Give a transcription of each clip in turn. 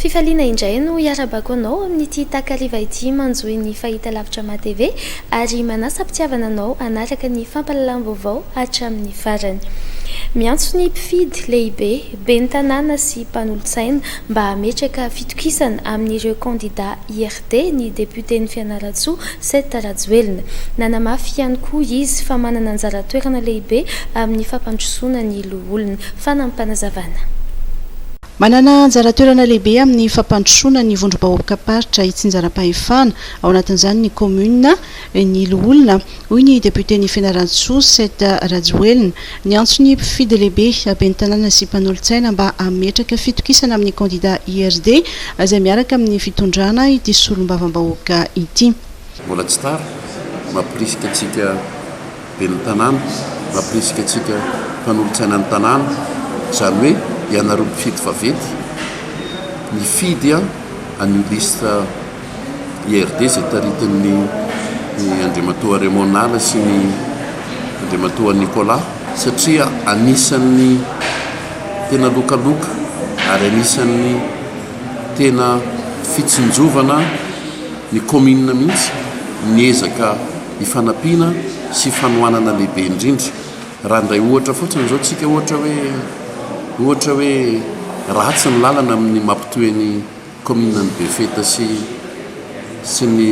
Fifaliana indray no hiarabako anao amin'ity takariva ity manjohy ny fahita lavitra ma-TV ary manasa mpitiavana anao anaraka ny fampalalam-baovao hatramin'ny farany. Miantso ny mpifidy lehibe ben'ny tanàna sy mpanolontsaina mba hametraka fitokisana amin'ireo kandida IRD ny député ny Fianarantsoa Seth Rajoelina. Nanamafy ihany koa izy fa manana anjara toerana lehibe amin'ny fampandrosoana ny loholona. Fanampanazavana. Manana anjara toerana lehibe amin'ny fampandrosoana ny vondrom-bahoaka paritra itsinjaram-pahefana ao anatin'izany ny commune ny loholona hoy ny député ny Fianarantsoa Seth Rajoelina. Ny antso ny mpifidy lehibe ben'ny tanàna sy mpanolontsaina mba hametraka fitokisana amin'ny candidat IRD izay miaraka amin'ny fitondrana ity solombavam-bahoaka ity. Mbola tsy tara mampirisika antsika ben'ny tanàna, mampirisika antsika mpanolontsaina ny tanàna, izany hoe ianareo mpifidy vavety ny fidy an'io lista IRD izay taritin'ny Andriamatoa Raymond Nala sy ny Andriamatoa Nicolas satria anisan'ny tena lokaloka ary anisan'ny tena fitsinjovana ny commune mihitsy niezaka hifanampiana sy fanohanana lehibe indrindra. Raha ndray ohatra fotsiny izao tsika ohatra hoe ratsy ny lalana amin'ny mampitoeny commune ny Befeta sy ny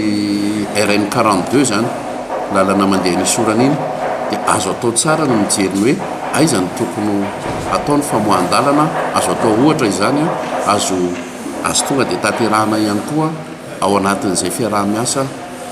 RN 42 zany lalana mandeha ny sorana iny dia azo atao tsara no mijeriny hoe aiza ny tokony atao ny famohan-dalana, azo atao ohatra izany azo tonga dia tanterahana ihany koa ao anatin'izay fiaraha-miasa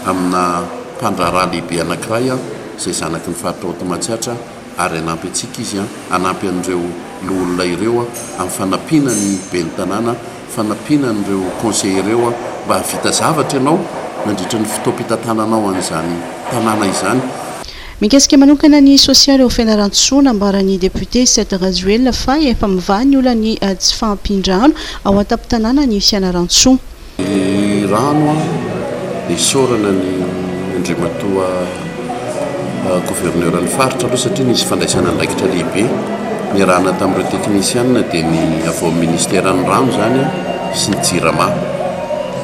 amina mpandraraha lehibe anankiray izay zanaky ny faritra Automatsiatra ary anampy antsika izy anampy an'ireo loholona ireo amin'ny fanampiana ny ben'ny tanàna, fanampiana an'ireo conseiller ireo mba havita zavatra ianao nandritra ny fotoam-pitantananao an'izany tanàna izany. Mikasika manokana ny sosialy ao Fianarantsoa nambaran'ny député Seth Rajoelina fa efa mivaha ny olany tsy fahampindrano ao an-tampon-tanàna ny Fianarantsoa. Ny rano dia sorana ny Andriamatoa gouverneur ny faritra aloha satria nisy fandraisana andraikitra lehibe niarahana tamin'ireo teknisianina dia ny avao ministère ny rano zany sy ny JIRAMA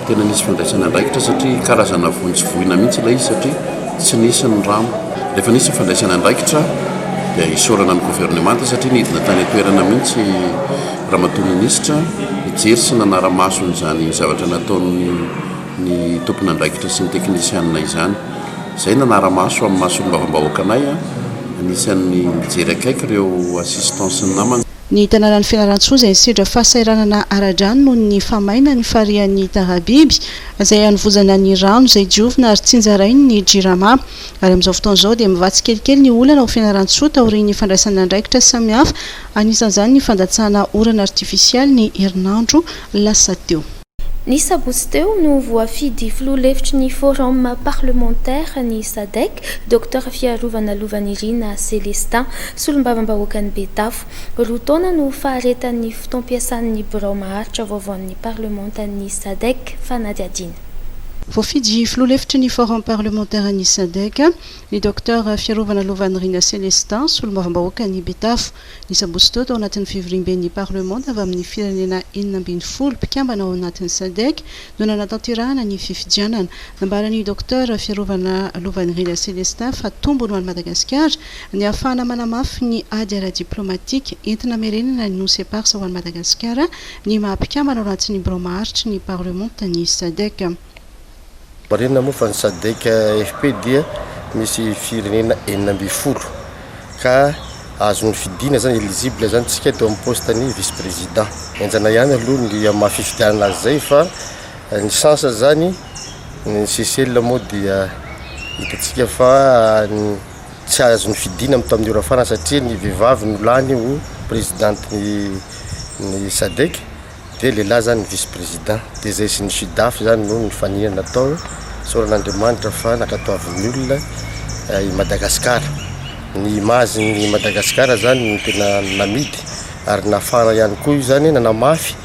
tena nisy fandraisana andraikitra satria karazana vonjy-voina mihitsy ilay izy satria tsy nisy ny rano. Rehefa nisy fandraisana andraikitra dia isorana ny gouvernemanta satria nidina tany atoerana mihitsy ramatoa minisitra hijery sy nanara-mason'izany zavatra nataon'ny tompony andraikitra sy ny teknisianina izany. Izay nanara-maso amin'ny masolombavam-bahoaka anay anisan'ny mijery akaiky ireo assistance ny namana. Ny tanànan'ny Fianarantsoa izay nisidra fahasairanana ara-drano noho ny famaina ny farihan'ny Tarabiby izay hanovozana ny rano izay diovina ary tsinjarainy ny JIRAMA. Ary amin'izao fotoana izao dia mivatsy kelikely ny olana ao Fianarantsoa taorian'ny fandraisana andraikitra samihafa anisan'izany ny fandatsahana orana artifisialy ny herinandro lasa teo. Ny sabotsy teo no voafidy filoha-hevitry ny forum parlementaire ny SADC Dr Fiarovana Lovanirina Célestin solombavam-bahoaka ny Betafo. Roa taona no faharetan'ny fotoam-piasan'ny birao maharitra vaovaon'ny parlementan'ny SADC fanadihadina. Voafidy filoha-hevitry ny forum parlementaire ny SADC ny Dr Fiarovana Lovanirina Célestin solombavam-bahoaka ny Betafo. Ny sabotsy teo tao anatin'ny fivoriam-ben'ny parlement avy amin'ny firenena 12 mpikambana ao anatin'ny SADC no nanatanterahana ny fifidianana. Nambaran'ny Dr Fiarovana Lovanirina Célestin fa tombony ho an'i Madagasikara ny ahafahana manamafy ny ady ara-diplomatique entina merenana ny nosepars ho an'i Madagasikara ny maha-mpikambana ao anatin'ny birao maharitry ny parlement ny SADC. Marina moa fa ny SADC FP dia misy firenena 12 ka azony fidina zany éligible zany tsika teo amin'ny poste ny vice président. Enjana ihany aloha ny mahafifidianana azy zay fa ny chance zany ny CCL moa dia hitatsika fa tsy azony fidina amin'ny tamin'ny ora farany satria ny vehivavy no lany ho présidente ny SADC dia lehilahy zany vice président dia zay sy ny SUDAF zany no ny fanina natao soran'Andriamanitra fa nakatoavin'ny olona i Madagasikara. Ny imazy ny Madagasikara zany tena namidy ary nafara ihany koa io zany nanamafy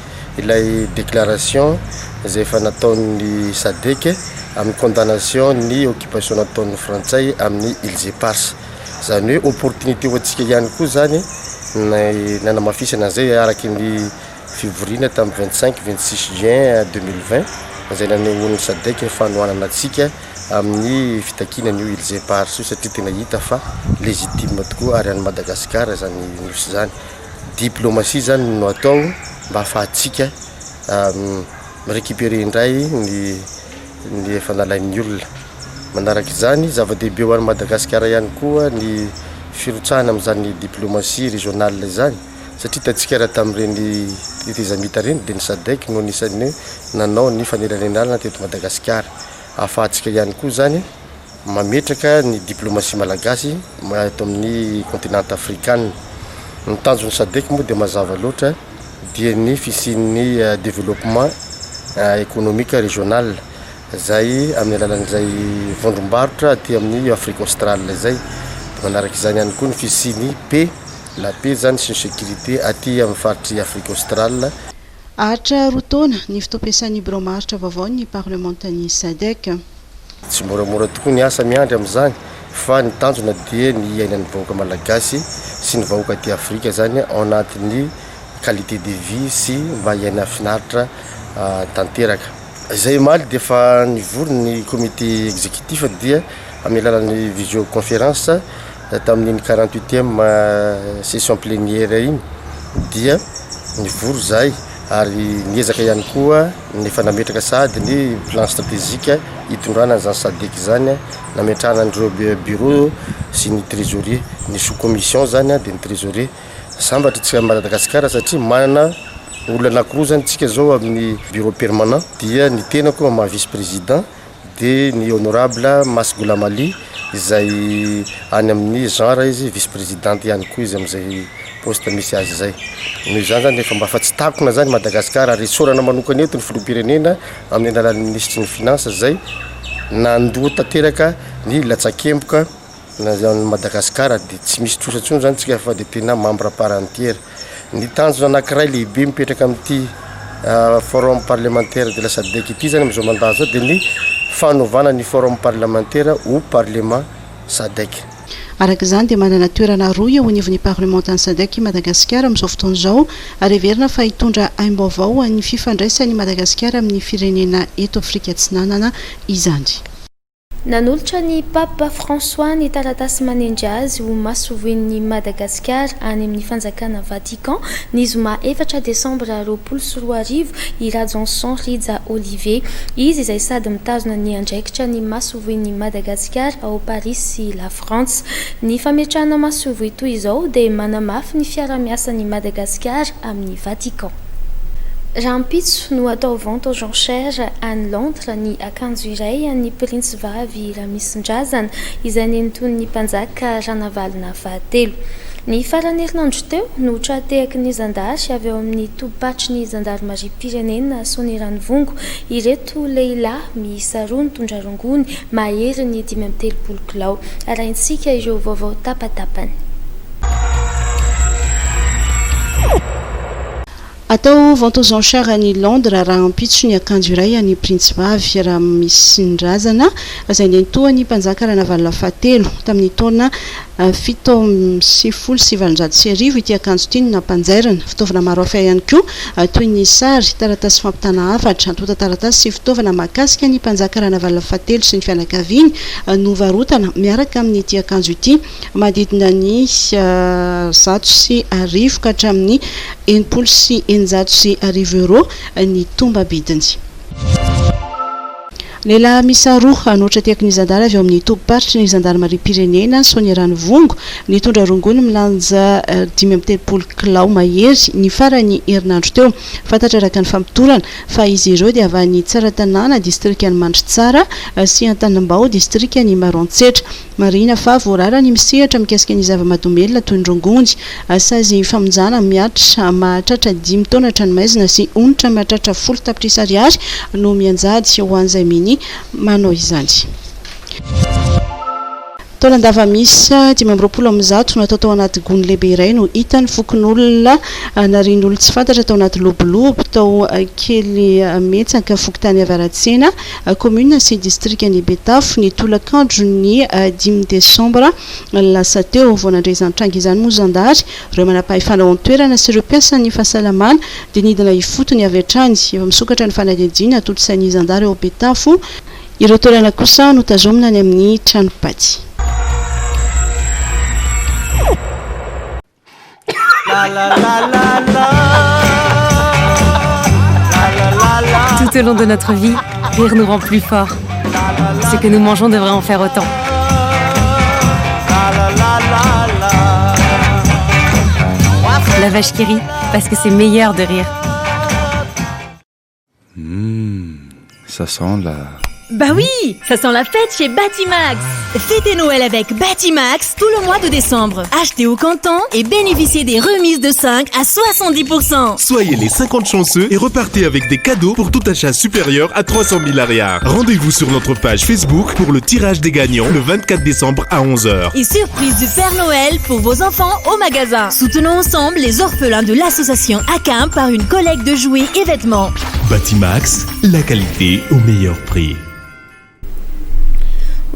ilay déclaration izay efa nataon'ny SADC amin'ny condamnation ny occupation nataon'ny frantsay amin'ny îles éparses. Zany hoe opportunité ho antsika ihany koa zany nanamafisana zay araky ny fivorina tamin'ny 25-26 juin 2020 zay nanehoan'ny SADC ny fanohanana atsika amin'ny fitakinana io Elysée Pars io satria tena hita fa légitime tokoa ary any Madagasikara zany nosy zany diplomatie zany no atao mba ahafahantsika récupérer indray ny fanalain'ny olona manaraka izany zava-dehibe ho an'ny Madagasikara ihany koa ny firotsahana amin'izany diplomatie régionale zany satria tatsika raha tamin'ireny tezamita reny dia ny SADC no anisan'ny nanao ny fanelanenalana teto Madagasikara ahafahantsika ihany koa zany mametraka ny diplomatie malagasy ato amin'ny continent africaine ny tanjon'ny SADC moa dia mazava loatra dia ny fisian'ny développement économique régional zay amin'ny alalan'izay vondrombarotra aty amin'ny Afrique australe zay manaraka izany ihany koa ny fisiany la paix zany sy ny sécurité aty amin'ny faritry Afrique australe. Ahatra roa taona ny fitoampiasan'ny bromaritra vaovao ny parlementan'ny SADC. Tsy moramora tokoa ny asa miandry amin'izany fa ny tanjona dia ny iainan'ny vahoaka malagasy sy ny vahoaka aty Afrika zany ao anatin'ny qualité de vie sy mba iaina finaritra tanteraka. Izay maly dia fa nivory ny comité exécutif dia amin'ny alalan'ny visioconférence tamin'ny 48e session plénière iny dia nivory zay ary niezaka ihany koa ny fanametraka sady ny plan stratégique hitondrana zany SADC zany nametrahana andreo bureau sy ny trésorier ny sous commission zany dia ny trésorier sambatra tsika Madagasikara satria manana olona anankiroa zany tsika zao amin'ny bureau permanent dia ny tenako ma vice président dia ny honorable Masgoula Mali izay any amin'ny genre izy vice présidente ihany koa izy amin'izay poste misy azy zay noho izany zany efa mba fa tsy takona zany Madagasikara ary sorana manokana eto ny filoham-pirenena amin'ny alalan'ny ministre ny finance zay nandoa tanteraka ny latsakemboka na Madagasikara dia tsy misy trosatsony zany tsika fa dia tena membre part entière ny tanjona anankiray lehibe mipetraka amin'ity forum parlementaire de la SADC ity zany amin'izao mandat zao dia ny fanovana ny forum parlementaire au parlement SADC. Araka izany dia manana toerana roa eo anivon'ny parlementan'ny SADC Madagasikara amin'izao fotoana izao ary heverina fa hitondra aim-baovao ny fifandraisan'ny Madagasikara amin'ny firenena eto Afrika Atsinanana izany. Nanolotra ny Papa François ny taratasy manendry azy ho masovoin'ny Madagasikara any amin'ny fanjakana Vatican ny zoma 4 Desambra 2024 i Rajanson Rija Olivier izy izay sady mitazona ny andraikitra ny masovoin'ny Madagasikara ao Paris sy la France. Ny fametrahana masovo itoy izao dia manamafy ny fiara-miasan'ny Madagasikara amin'ny Vatican. Rampitso no atao vente aux enchères any Londres ny akanjo iray an'ny prince vavy Ramisindrazana izay nenton'ny mpanjaka Ranavalona fahatelo. Ny farany herinandro teo no tratehaky ny zandary avy ao amin'ny tobipatry ny zandarmarim-pirenena Sonerano Vongo ireto lehilahy miisa roa nitondra rongony mahery ny 530 kilao. Arahintsika ireo vaovao tapatapany. Atao vente aux enchères any Londres raha ampitso ny akanjo iray any prince vavy Ramisindrazana izay nentoany mpanjaka Ranavalona fahatelo tamin'ny taona 7,790 ity akanjo ity no nampanjairana. Fitaovana maro hafa ihany koa toy ny sary, taratasy fampitana hafatra, antota taratasy sy fitaovana mahakasika ny mpanjaka Ranavalona fahatelo sy ny fianakaviany no varotana miaraka amin'ity akanjo ity manodidina ny 150 ka hatramin'ny 990 euro ny tomba bidiny. Lehilahy miisa roa anoatra teaky ny zandary avy ao amin'ny tobiparitry ny zandarmarim-pirenena Sonerano Vongo nitondra rongony milanja 530 kilao mahery ny farany herinandro teo. Fantatra araka ny fampitorana fa izy ireo dia avy any Tsaratanàna distrikany Mandritsara sy Antanambao distrikany Maroantsetra. Marina fa voarara ny misehatra mikasika ny zava-mahadomelona toy ny rongony sazy famonjana miatra mahatratra 5 taona tranomaizina sy onitra mahatratra 10 tapitrisa ariary no mianjady ho an'izay miny manao izany. taolandava misy 520 am'zato natao tao anaty gony lehibe iray no hita ny fokon'olona narin'olo tsy fantatra tao anaty lobolobo tao kely metsaka fokotany avaratsena commune sy district ny Betafo ny tolakandro ny 10 décembre lasa teo vao nandrezan-tranga izany moa zandary ireo manam-pahefana ao toerana sy ireo mpiasan'ny fahasalamana dia nidina ifotony avy hatrany efa misokatra ny fanadihadiana atolosan'ny zandary ao Betafo ireo toerana kosa no tazomina ny amin'ny tranopaty. Tout au long de notre vie, rire nous rend plus forts. Ce que nous mangeons devrait en faire autant. La vache qui rit, parce que c'est meilleur de rire. Ça sent la... Bah oui, ça sent la fête chez Batimax. Fêtez Noël avec Batimax tout le mois de décembre. Achetez au Canton et bénéficiez des remises de 5 à 70%. Soyez les 50 chanceux et repartez avec des cadeaux pour tout achat supérieur à 300 000 ariards. Rendez-vous sur notre page Facebook pour le tirage des gagnants le 24 décembre à 11h. Et surprise du Père Noël pour vos enfants au magasin. Soutenons ensemble les orphelins de l'association ACAM par une collecte de jouets et vêtements. Batimax, la qualité au meilleur prix.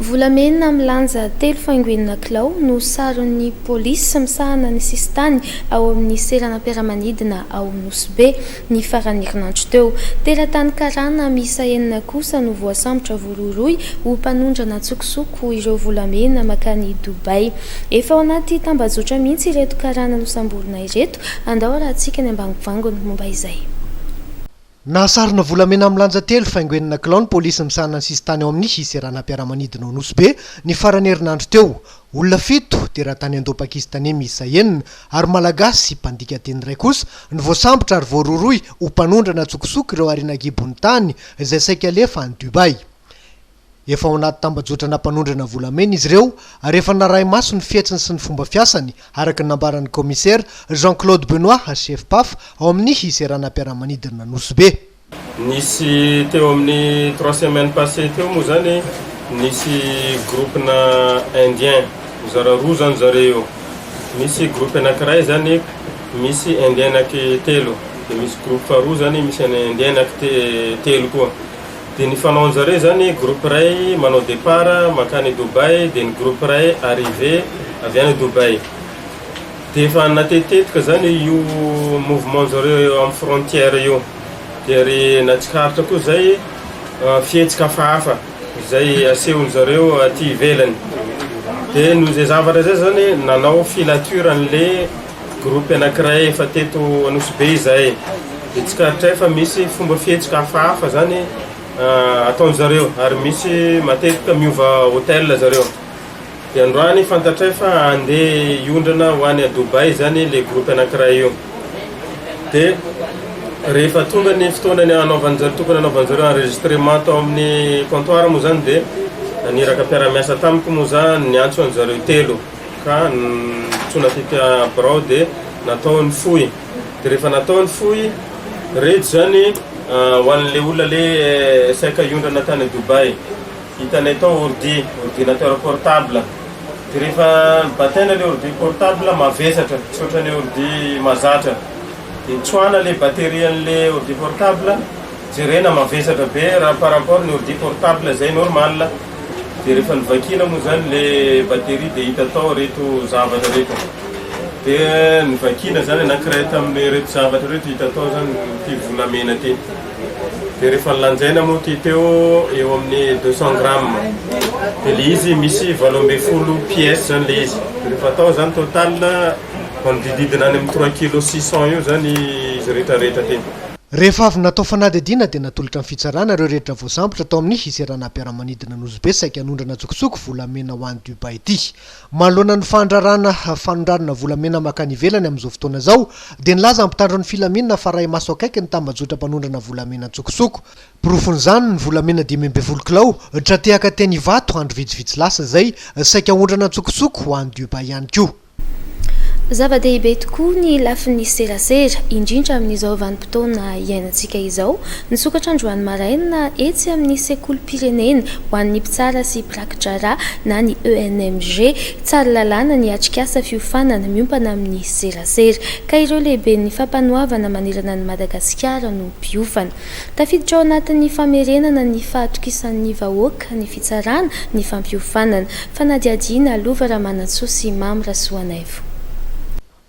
volamena milanja 3 faingoenina kilao no saron'ny polisy misahana ny sistany ao amin'ny seranam-piaramanidina ao Nosbe ny farany herinandro teo. Teratany karana misa enina kosa no voasambotra vororoy ho mpanondrana tsokosoko ireo volamena makany Dubai. Efa ao anaty tambazotra mihitsy ireto karana no samborina ireto. Andao rahantsika ny ambangivangony momba izay. Nahasarona volamena milanja 3 faingoenina kilao ny polisy misahana ny sistany ao amin'ny seranam-piaramanidina ao Nosbe ny farany herinandro teo. Olona 7 teratany Indo-Pakistany misa enina ary malagasy sy mpandika teny ray kosa ny voasambotra ary voaroroy ho mpanondrana tsokosoko ireo arina gibony tany izay saika alefa any Dubai. Efa ao anaty tambajotra nampanondrana volamena izy ireo ary efa naray maso ny fiatsiny sy ny fomba fiasany araka ny nambaran'ny commissaire Jean-Claude Benoit chef PAF ao amin'ny seranam-piaramanidina Nosbe. Nisy teo amin'ny 3 semaines passées teo moa zany nisy groupe na indien zara roa zany zareo. Misy groupe anankiray zany misy indien anaky telo dia misy groupe faharoa zany misy indien anaky telo koa. Dia ny fanaonjare zany groupe ray manao départ makany Dubai dia ny groupe ray arrivé avy any Dubai. Dia efa natetetika zany io mouvement zareo amin'ny frontière io. Dia ry natsikaritra koa zay fietsika hafahafa zay asehony zareo aty ivelany. Dia noho izay zavatra zay zany nanao filature an'le groupe anankiray efa teto Nosbe zay. Dia tsikaritra efa misy fomba fietsika hafahafa zany ataony zareo ary misy matetika miova hôtel zareo. Dia androany fantatra efa andeha hiondrina ho any a Dubai zany le groupe anankiray io. Dia rehefa tonga ny fotoanany anaovan'zareo tokony anaovan'zareo enregistrement tao amin'ny comptoir moa zany dia niraka mpiara-miasa tamiko moa zany niantso an'zareo telo ka nitsona tety brao dia natao ny foy. Dia rehefa natao ny foy reto zany ho an'le olona le saika hiondrina tany Dubai hitanay tao ordinateur portable. Dia rehefa bataina le ordi portable mavesatra tsy ohatran'ny ordi mazatra. Dia tsoana le batterie an'le ordi portable jerena mavesatra be raha par rapport ny ordi portable zay normal. Dia rehefa nivakina moa zany le batterie dia hita tao reto zavatra reto. Dia nivakina zany anankiray tamin'ny reto zavatra reto hita tao zany ty volamena ty. Dia rehefa lanjaina moa ty teo eo amin'ny 200 grammes. Dia le izy misy 80 pièces zany le izy. Dia rehefa tao zany total manodididina any amin'ny 3 kg 600 io zany izy rehetrarehetra ty. Rehefa avy natao fanadihadiana dia natolotra ny fitsarana ireo rehetra voasambotra tao amin'ny seranam-piaramanidina Nosbe saika hanondrana tsokosoko volamena ho any Dubai ity. Manoloana ny fanondrarana volamena makany ivelany amin'izao fotoana izao dia nilaza ampitandro ny filaminana fa ray maso akaiky ny tambajotra mpanondrana volamena tsokosoko. Profon'izany ny volamena 520 kilao tratehaka teny Ivato andro vitsivitsy lasa zay saika hondrana tsokosoko ho any Dubai ihany koa. Zava-dehibe tokoa ny lafin'ny serasera indrindra amin'izao vanim-potoana iainantsika izao. Nisokatra androany maraina etsy amin'ny sekolim-pirenena ho an'ny mpitsara sy prakidrara na ny ENMG tsara lalàna ny atrikasa fiofanana miompana amin'ny serasera ka ireo lehibe ny fampanoavana manerana ny Madagasikara no mpiofana. Tafiditra ao anatin'ny famerenana ny fahatokisan'ny vahoaka ny fitsarana ny fampiofanana. Fanadiadiana Lova Ramanantsoa sy Mamy Rasoanaivo.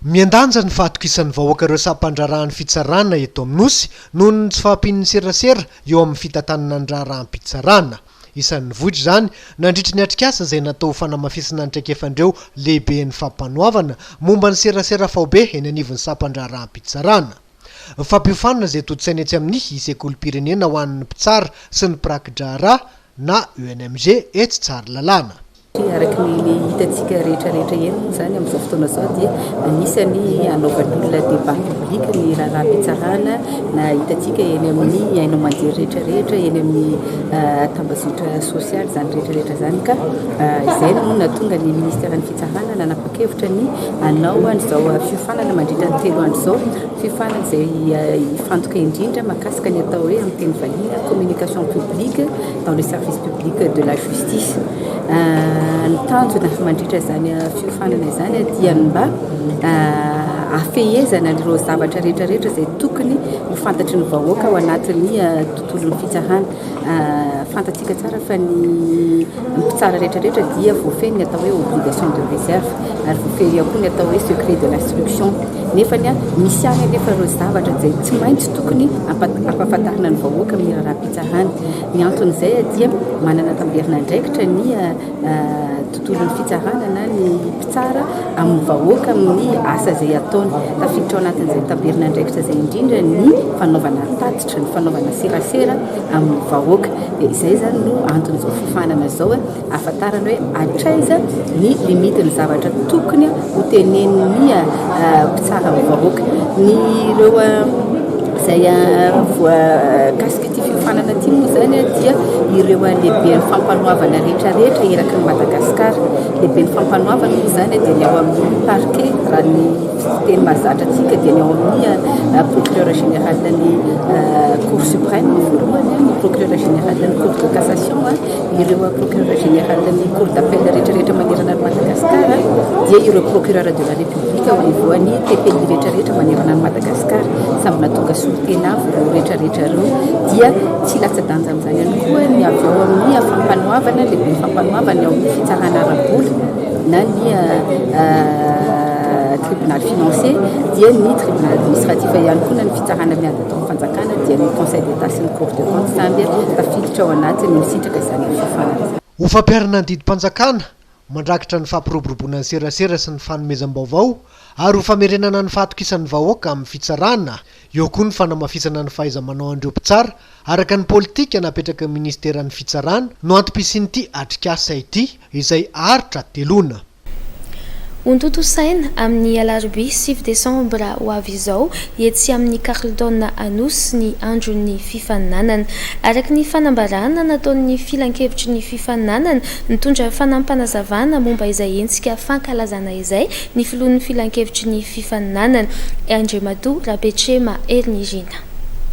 Miandanja ny fahatokisan'ny vahoaka ireo sampandrarahan'ny fitsarana eto amin'ny nosy noho ny tsy fahampian'ny serasera eo amin'ny fitantanana ny raharaham-pitsarana. Isan'ny vohitra izany nandritra ny atrikasa izay natao fanamafisana ny traikefandreo lehiben'ny fampanoavana momba ny serasera faobe eny anivon'ny sampandrarahan'ny-pitsarana. Fampiofanana izay totsaina etsy amin'ny sekolim-pirenena ho an'ny mpitsara sy ny prakidrara na ENMG etsy tsara lalàna. Araka ny hitantsika rehetrarehetra eny zany amin'izao fotoana zao dia anisany anaovan'olona débat public ny raharaham-pitsarana na hitantsika eny amin'ny haino manjery rehetrarehetra eny amin'ny tambazotra sosialy zany rehetrarehetra zany ka izay no natonga ny ministère ny fitsarana nanapa-kevitra ny anao an'izao fiofanana mandritra ny 3 andro zao fiofanana izay ifantoka indrindra mahakasika ny atao hoe amin'ny teny vahiny communication publique dans le service public de la justice. Ny tanjona mandritra zany fiofanana izany dia mba afehezana ireo zavatra rehetrarehetra izay tokony ho fantatry ny vahoaka ao anatin'ny tontolon'ny fitsarana. Fantatsika tsara fa ny mpitsara rehetrarehetra dia voafeny ny atao hoe obligation de réserve ary voafehy ihany koa ny atao hoe secret de l'instruction. Nefany misy any anefa ireo zavatra izay tsy maintsy tokony ampahafantarina ny vahoaka amin'ny raharaham-pitsarana. Ny anton'izay dia manana tamberina andraikitra ny tontolon'ny fitsarana na ny mpitsara amin'ny vahoaka amin'ny asa izay ataony. Tafiditra ao anatin'izay tamberina andraikitra izay indrindra ny fanaovana tatitra ny fanaovana serasera amin'ny vahoaka. Dia izay zany no anton'izao fiofanana izao ahafantarana hoe atraiza ny limite ny zavatra tokony ho tenen'ny mpitsara amin'ny vahoaka. Ny ireo izay voakasika ity fiofanana ity moa zany dia ireo lehiben'ny fampanoavana rehetrarehetra eraky ny Madagasikara. Lehiben'ny fampanoavana moa zany dia ny ao amin'ny parquet raha ny teny mahazatra antsika dia ny ao amin'ny procureur général ny cour suprême voalohany ny procureur général ny cour de cassation ireo procureur général ny cour d'appel rehetrarehetra manerana ny Madagasikara dia ireo procureur de la république ao anivoan'ny TPI rehetrarehetra manerana ny Madagasikara samby natonga solotena ireo rehetrarehetra ireo dia tsy latsa-danja amin'izany ihany koa ny avy ao amin'ny fampanoavana lehiben'ny fampanoavana ao amin'ny fitsarana ara-bola na ny tribunal financier dia ny tribunal administratif ihany koa na ny fitsarana miady atao amin'ny fanjakana dia ny conseil d'état sy ny cour de compte samby tafiditra ao anatiny misitraka izany fiofanana. Ho fampiarana ny didim-panjakana mandrakitra ny fampiroboroboana ny serasera sy ny fanomezam-baovao ary ho famerenana ny fahatokisan'ny vahoaka amin'ny fitsarana. Eo koa ny fanamafisana ny fahaiza-manao an'ireo mpitsara araka ny politika napetraka ny ministeran'ny fitsarana no antom-pisian'ity atrikasa ity izay aritra telona. Ontoto-saina amin'ny alarobia 7 desambra ho avy izao etsy amin'ny Carledon Anosy ny andron'ny fifaninanana. Araka ny fanambarana nataon'ny filan-kevitry ny fifaninanana nitondra fanampanazavana momba izay entsika fankalazana izay ny filohan'ny filan-kevitry ny fifaninanana Andriamatoa Rabetrema Ernirina.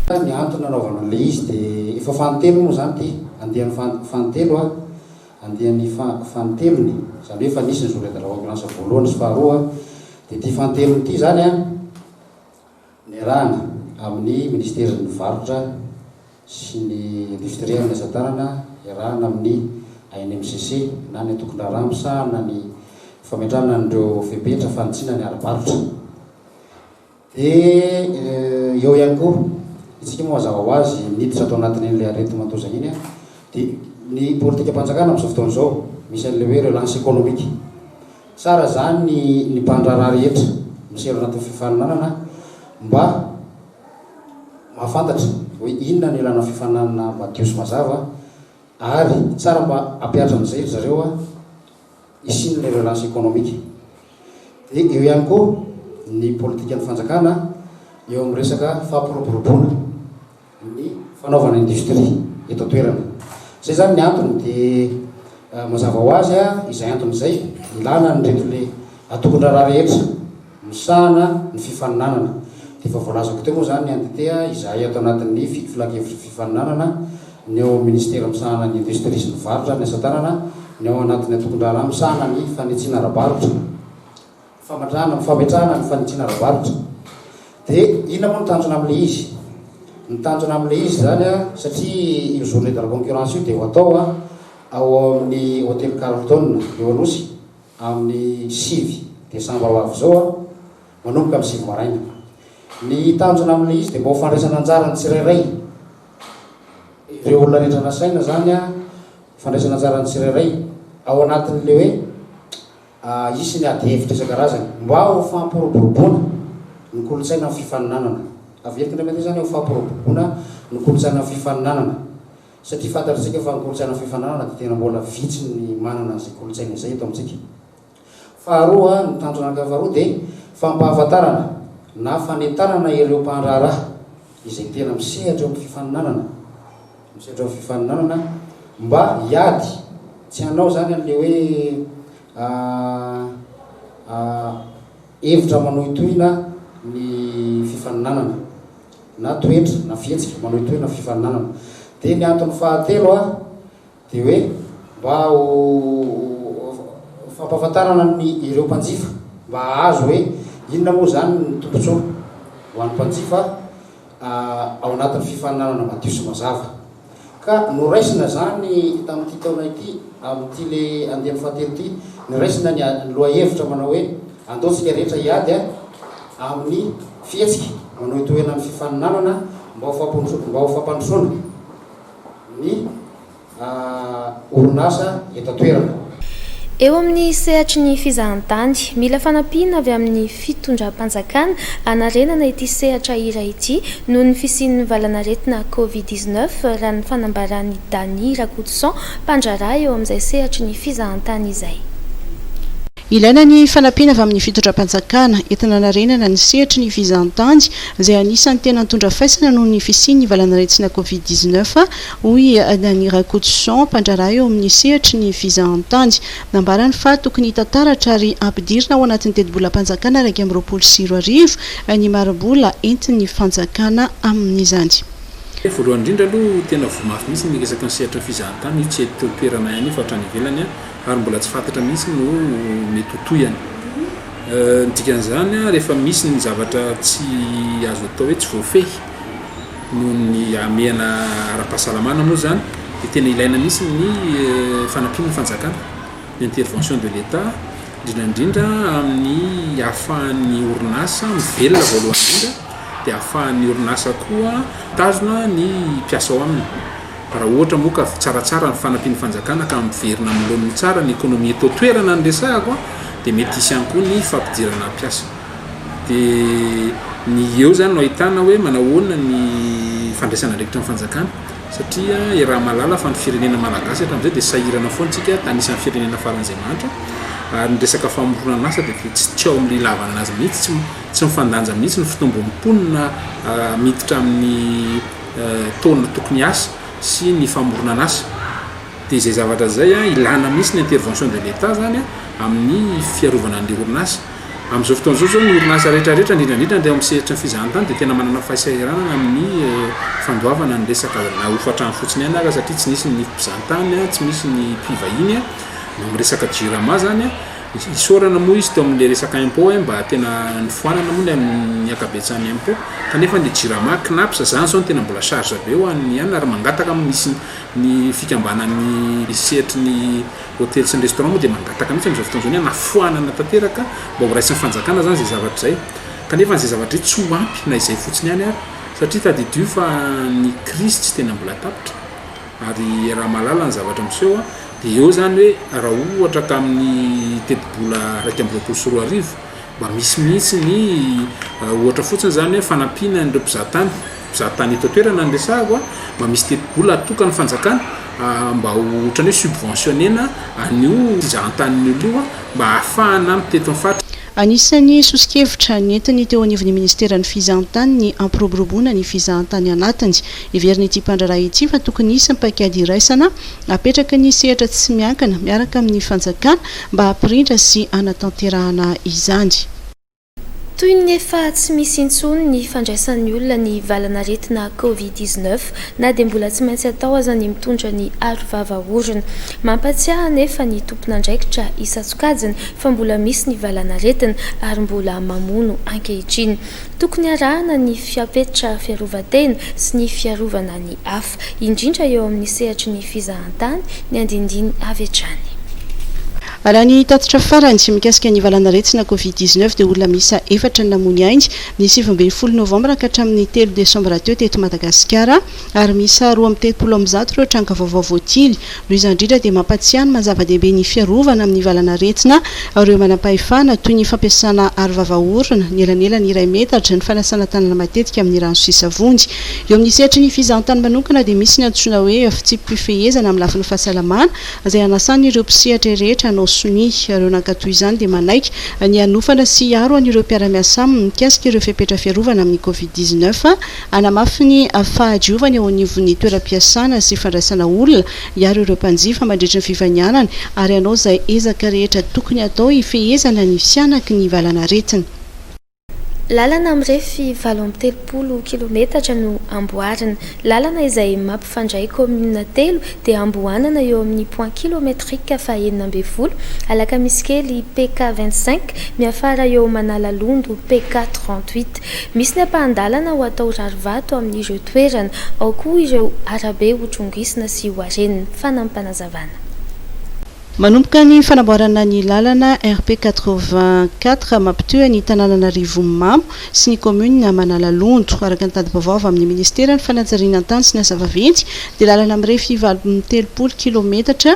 Ny antony anaovana an'ilay izy dia efa fanontelo moa zany ty andehan'ny fanontelo andehan'ny fanotelony zany hoe fa nisy ny journée de la reconnaissance voalohany sy faharoa dia ty fanotelony ity zany niarahana amin'ny ministère-ny varotra sy ny industrie ny asatanana iarahana amin'ny ANMCC na ny tokony ramsa na ny fametrahana an'ireo fepetra fanitsina ny ara-barotra dia eo ihany koa itsika moa mazava ho azy niditra atao anatin'ilay arety matozana iny dia ny politika mpanjakana amin'izao fotoana izao misy an'ilay hoe relance économique tsara zany ny mpandraraha rehetra misero anatin'ny fifaninanana mba mahafantatra hoe inona ny ilana fifaninanana madio sy mazava ary tsara mba ampiatra amin'izay zareo isin'ilay relance économique. Dia eo ihany koa ny politika ny fanjakana eo amin'ny resaka fampiroboroboana ny fanaovana industrie eto toerana. Zay zany ny antony dia mazava ho azy izay antony izay ilana ny reto le atokondraraha rehetra misahana ny fifaninanana de efa voalazako teo moa zany ny anditea izahay atao anatin'ny filakevitry fifaninanana ny eo ministera misahana ny industrie sy ny varotra ny asatanana ny ao anatin'ny atokondrana misahana ny fanitsina ara-barotra fametrahana ny fanitsina ara-barotra de ina moa nitanjona am'le izy nitanjona am'le izy zany a satria io journée de la concurrence io de ho atao a ao amin'ny hôtel Carlton eo anosy amin'ny 6 décembre ho avy zao a manomboka amin'ny 6 maraina ny tanjona am'le izy de mba ho fandraisana anjara ny tsirairay ireo olona rehetra nasaina zany a fandraisana anjara ny tsirairay ao anatin'le hoe isy ny ady hevitra isan-karazany mba ho fampiroboroboana ny kolotsaina ny fifaninanana averiky ndray zany ho fampiroboroboana ny kolotsaina ny fifaninanana satria fantatritsika fa ny kolotsaina ny fifaninanana de tena mbola vitsy ny manana zay kolotsaina izay eto amintsika faharoa ny tanjona ankafaroa de fampahafantarana na fanetanana ireo mpandraraha izay tena misehatra eo amin'ny fifaninanana misehatra eo amin'ny fifaninanana mba hiady tsy hanao zany an'le hoe hevitra manohitohina ny fifaninanana na toetra na fihetsika manohitohina fifaninanana de ny antony fahatelo a de hoe mba ho fampahafantarana ny ireo mpanjifa mba azo hoe inona moa zany ny tombontsoa ho an'ny mpanjifa ao anatin'ny fifaninanana madio sy mazava ka noraisina zany tamin'ity taona ity amin'ity le andehan'ny fahatelo ty noraisina ny loha-hevitra manao hoe andaotsika rehetra hiady a amin'ny fihetsika manao itohena ny fifaninanana mba ho fampandrosoana ny orinasa eto-toerana. Eo amin'ny sehatry ny fizahantany mila fanampiana avy amin'ny fitondram-panjakana anarenana ity sehatra iray ity noho ny fisian'ny valanaretina Covid-19 raha ny fanambaran'ny Dany Rakotoson mpandraraha eo amin'izay sehatry ny fizahantany izay. Ilaina ny fanampiana avy amin'ny fitondram-panjakana entina anarenana ny sehatry ny fizahantany izay anisan'ny tena nitondra faisana noho ny fisian'ny valanaretina Covid-19 hoy Dany Rakotoson mpandraraha eo amin'ny sehatry ny fizahantany nambarany fa tokony hitantaratra ary ampidirina ao anatin'ny teti-bolam-panjakana raika amby 24 ny marim-bola entin'ny fanjakana amin'izany. Voalohany indrindra aloha tena vomafy mihitsy ny resaka ny sehatra fizahantany tsy eto toerana ihany fa hatrany ivelany ary mbola tsy fantatra mihitsy no mety hotoyany. Ny dikan'izany rehefa misy ny zavatra tsy azo atao hoe tsy voafehy noho ny ameana ara-pahasalamana moa zany de tena ilaina mihitsy ny fanampiana ny fanjakana ny intervention de l'État indrindra amin'ny ahafahan'ny orinasa mivelona voalohany indrindra de ahafahan'ny orinasa koa tazona ny mpiasa ao aminy raha ohatra moa ka tsaratsara ny fanampiany fanjakana ka miverina milominy tsara ny ekonomia eto toerana ny resahako de mety isy ihany koa ny fampidirana mpiasa de ny eo zany no ahitana hoe manahoana ny fandraisana ndraikitra ny fanjakana satria raha malala fa ny firenena malagasy hatram'izay de sahirana foantsika tanisan'ny firenena faran'Andriamanitra ary ny resaka famoronana asa de tsy ao amin'ny ilavana anazy mihitsy tsy mifandanja mihitsy ny fitombon'ny mponina miditra amin'ny taona tokony asa sy ny famoronana asa de izay zavatra zay ilana mihitsy ny intervention de l'État zany amin'ny fiarovana ny orinasa amin'izao fotoana zao ny orinasa rehetrarehetra indrindra ndray amin'ny sehatra ny fizahantany de tena manana fahasahiranana amin'ny fandoavana ny resaka na hofatrano fotsiny ihany ary satria tsy misy ny mpizahantany tsy misy ny mpivahiny amin'ny resaka jirama zany isorana moa izy teo amin'le resaka impôt mba tena nifoanana moa amin'ny akabetsahany impôt kanefa ny jirama knapsa zany zao tena mbola charge be ho an'ny ihany ary mangataka misy ny fikambanan'ny sehatry ny hôtely sy ny restaurant moa de mangataka mihitsy amin'izao fotoana zao nafoanana tanteraka mba ho raisin'ny fanjakana zany zay zavatra zay kanefa n'izay zavatra tsy ho ampy na izay fotsiny ihany ary satria tadidio fa ny crise tsy tena mbola tapitra ary raha malala ny zavatra miseho de eo zany hoe raha ohatra ka amin'ny teti-bola 2024 mba misy mihitsy ny ohatra fotsiny zany hoe fanampiana n'ireo mpizahatany eto toerana ny resahako mba misy teti-bola atokany fanjakana mba ohatrany hoe subventionnena an'io fizahantanin'olo io mba ahafahana mitety mifatra. Anisan'ny sosikevitra nentiny teo anivon'ny ministeran'ny fizahantany ny ampiroboroboana ny fizahantany anatiny iveriny ity mpandraraha ity fa tokony isy mpaikady iraisana apetraka ny sehatra tsy miankana miaraka amin'ny fanjakana mba hampirindra sy anatanterahana izany. toy ny efa tsy misy intsony ny fandraisan'ny olona ny valanaretina covid-19 na dia mbola tsy maintsy atao aza ny mitondra ny arovava orona. Mampatsiahy anefa ny tompon'andraikitra isatsokajiny fa mbola misy ny valanaretina ary mbola mamono ankehitriny. Tokony arahana ny fiapetra fiarovan-tena sy ny fiarovana ny hafa, indrindra eo amin'ny sehatry ny fizahantany ny andindiny avy hatrany. Raha ny tatitra farany sy mikasika ny valanaretina covid-19 dia olona misa efatra namony ainy ny 7 novambra ka hatramin'ny 3 desambra teo teto Madagasikara ary misa 27 ireo tranga vaovao voatily. Noho izany indrindra dia mampatsiahy mazava-dehibe ny fiarovana amin'ny valanaretina ireo manam-pahefana toy ny fampiasana arovava orona, ny elanelany iray metatra, ny fanasana tanana matetika amin'ny rano sy savony. Eo amin'ny sehatry ny fizahantany manokana dia misy ny antsoina hoe fitsipifehezana amin'ny lafiny fahasalamana izay anasany ireo mpisehatra rehetra anao sony. Ireo nankatoy izany dia manaiky ny anofana sy aro an'ireo mpiara-miasa aminy mikasika ireo fiapetra fiarovana amin'ny covid-19, anamafy ny fahadiovana eo anivon'ny toeram-piasana sy fandraisana olona, iaro ireo mpanjifa mandritra ny fivanianana ary anao izay ezaka rehetra tokony atao ifehezana ny sianaky ny valanaretina. Lalana mirefy 730 kilometatra no amboarina. Lalana izay mampifandray commune telo dia amboanana eo amin'ny point kilometrika faha-12 alakamisy kely PK 25 miafara eo Manalalondo PK 38. Misy ny ampahandalana ho atao rarivato amin'ireo toerana, ao koa ireo arabe hotrongisina sy hoarenina. Fanampanazavana. Manomboka ny fanamboarana ny lalana RP 84 mampitohy ny tanànan'Arivo Mamo sy ny commune Manalalondo araka ny tadi-baovao amin'ny ministera ny fanajariana-tany sy ny asa vaventy dia lalana mirefy 30 kilometatra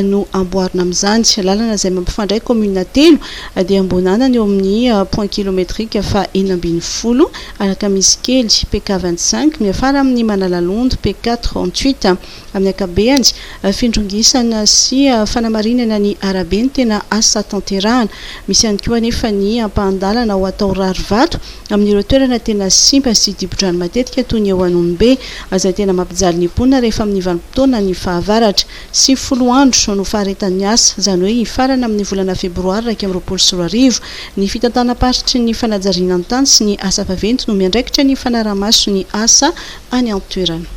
no amboarina amin'izany. Lalana izay mampifandray commune telo dia ambonana eo amin'ny point kilometrika faha-12 alakamisy kely PK 25 miafara amin'ny Manalalondo PK 38. Amin'ny akabeany findrongisana sy fanamarinana ny arabe ny tena asa tanterahana. Misy ihany koa anefa ny ampahandalana ho atao rarivato amin'ireo toerana tena simba sy dibo-drano matetika toy ny eo Anombe izay tena mampijaly ny mponina rehefa amin'ny vanim-potoana ny fahavaratra. 10 andro no faharetan'ny asa, izany hoe hifarana amin'ny volana febroary 2024. Ny fitantanam-paritry ny fanajariana-tany sy ny asa vaventy no miandraikitra ny fanaramaso ny asa any an-toerana.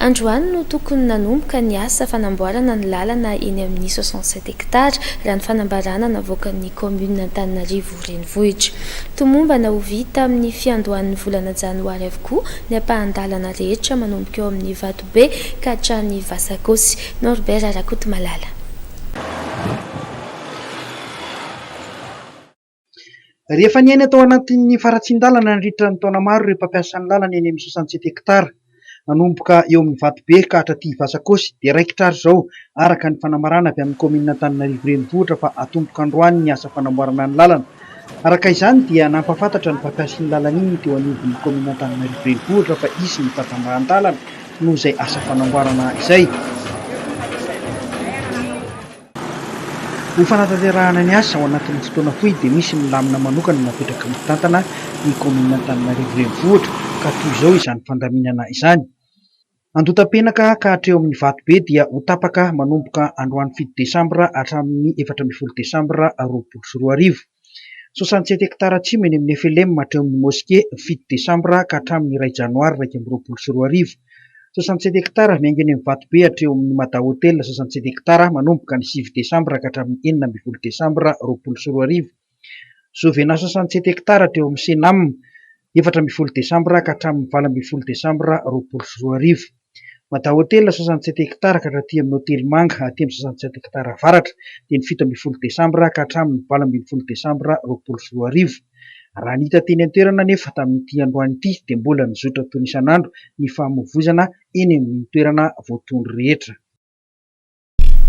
Androany no tokony nanomboka ny asa fanamboarana ny lalana eny amin'ny 67 hektara raha ny fanambarana navoakan'ny commune Antananarivo renivohitra. Tomombana ho vita amin'ny fiandohan'ny volana janoary avokoa ny ampahandalana rehetra manomboka eo amin'ny Vatobe ka hatrany Vasakosy. Norbert Rakotomalala. Rehefa niaina tao anatin'ny faratsin-dalana nandritra ny taona maro ireo mpampiasa ny lalana eny amin'ny 67 hektara. Nanomboka eo amin'ny Vatobe ka hatraty Vasakosy dia raikitra ary izao araka ny fanamarana avy amin'ny commune Antananarivo renivohitra fa atomboka androany ny asa fanamboarana ny lalana. Araka izany dia nampafantatra ny mpampiasa ny lalana iny teo anivon'ny commune Antananarivo renivohitra fa isy ny fatambahan-dalana noho izay asa fanamboarana izay. Ho fanatanterahana ny asa ao anatin'ny fotoana fohy dia misy ny lamina manokana napetraka mitantana ny commune Antananarivo renivohitra ka toy izao izany fandaminana izany. Andotam-penaka ka hatreo amin'ny Vatobe dia ho tapaka manomboka androany 7 desambra hatramin'ny 14 desambra 2024. 67 hektara atsimo eny amin'ny FLM hatreo amin'ny Mosquée 7 desambra ka hatramin'ny 1 janoary 2024. 67 hektara miaingana amin'ny Vatobe hatreo amin'ny Mada Hotel 67 hektara manomboka ny 7 desambra ka hatramin'ny 14 desambra 2024. Zovena 67 hektara hatreo amin'ny Senam 14 desambra ka hatramin'ny 12 desambra 2024. Mada Hotel 67 hektara ka hatraty amin'ny Hotely Manga aty amin'ny 67 hektara avaratra dia ny 17 desambra ka hatramin'ny 12 desambra 2024. Raha ny hita teny an-toerana nefa tamin'ity androany ity dia mbola nizotra toy ny isan'andro ny famovoizana eny amin'ny toerana voatondro rehetra.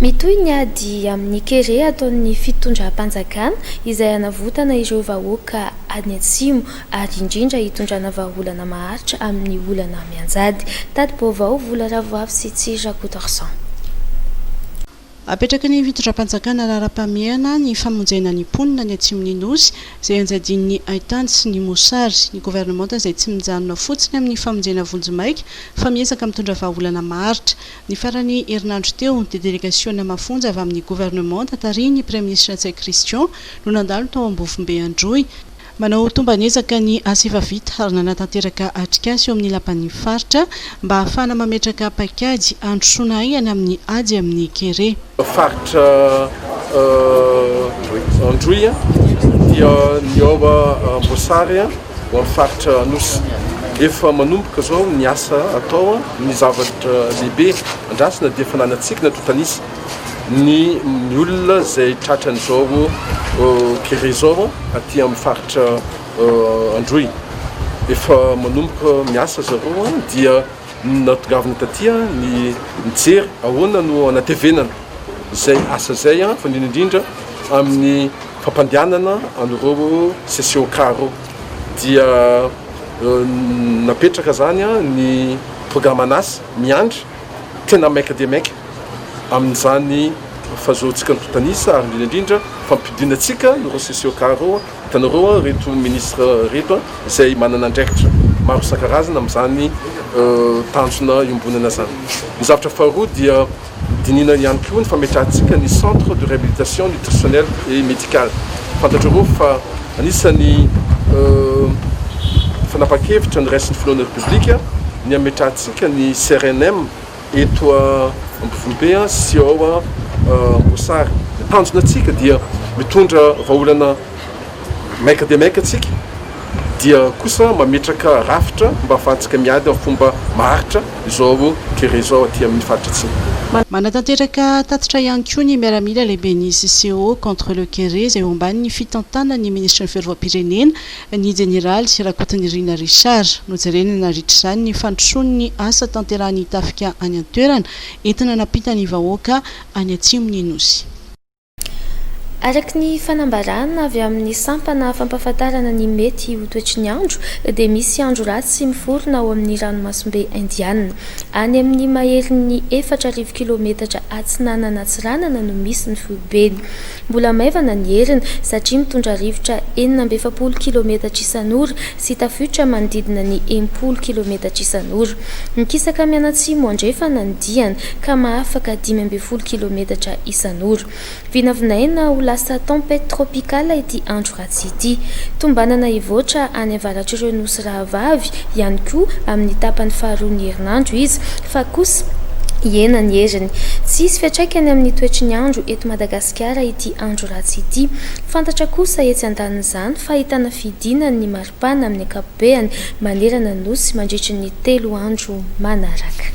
Mitohy ny ady amin'ny kere ataon'ny fitondram-panjakana izay anavotana ireo vahoaka any atsimo ary indrindra hitondrana vahaolana maharitra amin'ny olana mianjady. Tadi-baovao Vola Ravoavy sy Tsira Kotorsan. Apetraka ny fitondram-panjakana raharaham-pameana ny famonjena ny mponina ny atsimon'ny nosy izay anjadin'ny Haitany sy ny Mosary. Ny gouvernemanta izay tsy mijanona fotsiny amin'ny famonjena vonjomaika fa miezaka mitondra vahaolana maharitra. Ny farany herinandro teo dia délégation mafonja avy amin'ny gouvernemanta tariny Premier ministre Christian no nandalo tao Ambofimbe Androy. manao tombanezaka ny asiva vita ary nanatanteraka atrikasy eo amin'ny lapan'ny faritra mba ahafana mametraka pakady androsoana any amin'ny ady amin'ny kere faritra Androy dia niova Ambosary ho amin'ny faritra Nosy efa manomboka zao ny asa atao ny zavatra lehibe andrasina dia efa nanatsikina totanisy ny olona zay tratran'izao kere zao aty amin'ny faritra Androy efa manomboka miasa zareo dia natongavana tatia ny mijery ahoana no anatevenana zay asa zay fa indrindra amin'ny fampandehanana an'ireo CCOK dia napetraka zany ny programanasy miandry tena maika dia maika amin'izany fahazoantsika ny totanisa ary indrindra fampidinatsika ireo CCOK hitanareo reto ministre reto izay manana andraikitra maro isan-karazana amin'izany tanjona iombonana zany. Ny zavatra faharoa dia dinina ihany koa ny fametrahantsika ny centre de réhabilitation nutritionnelle et médicale. Fantatrareo fa anisany fanapakevitra ny raisin'ny filohan'ny Republika ny ametrahantsika ny CRNM eto Ambovombe sy ao Ambosary. Tanjona atsika dia mitondra vahaolana maika dia maika atsika dia kosa mametraka rafitra mba ahafahantsika miady amin'ny fomba maharitra izao kere zao aty amin'ny faritra atsika. Manatanteraka tatitra ihany koa ny miaramila lehibe ny CCO contre le kere izay eo ambanin'ny fitantana ny ministra ny fiarovam-pirenena ny général Rakotonirina Richard no jerena naritra izany ny fandrosoan'ny asa tanterahany tafika any an-toerana entina nampitany vahoaka any atsimon'ny Nosy. Araky ny fanambarana avy amin'ny sampana fampafatarana ny mety ho toetry ny andro dia misy andro ratsy miforona ao amin'ny ranomasimbe indiana any amin'ny maherin'ny 4,000 kilometatra atsinanana atsiranana no misy ny fiobeny. Mbola maivana ny heriny satria mitondra rivotra 970 kilometatra isan'ora sy tafiotra manodidina ny 80 kilometatra isan'ora. Mikisaka mianatsimo andrefana ny diany ka mahafaka 5,0 kilometatra isan'ora. Vinavinaina ho lasa tempête tropicale ity andro ratsy ity. Tombanana ivoatra any avaratr'ireo nosy rahavavy ihany koa amin'ny tapany faharoa ny herinandro izy fa kosa iena ny heriny. Tsisy fiantraikany amin'ny toetry ny andro eto Madagasikara ity andro ratsy ity. Fantatra kosa etsy andanin'izany fa ahitana fidinany ny maripana amin'ny ankapobeny manerana nosy mandritry ny 3 andro manaraka.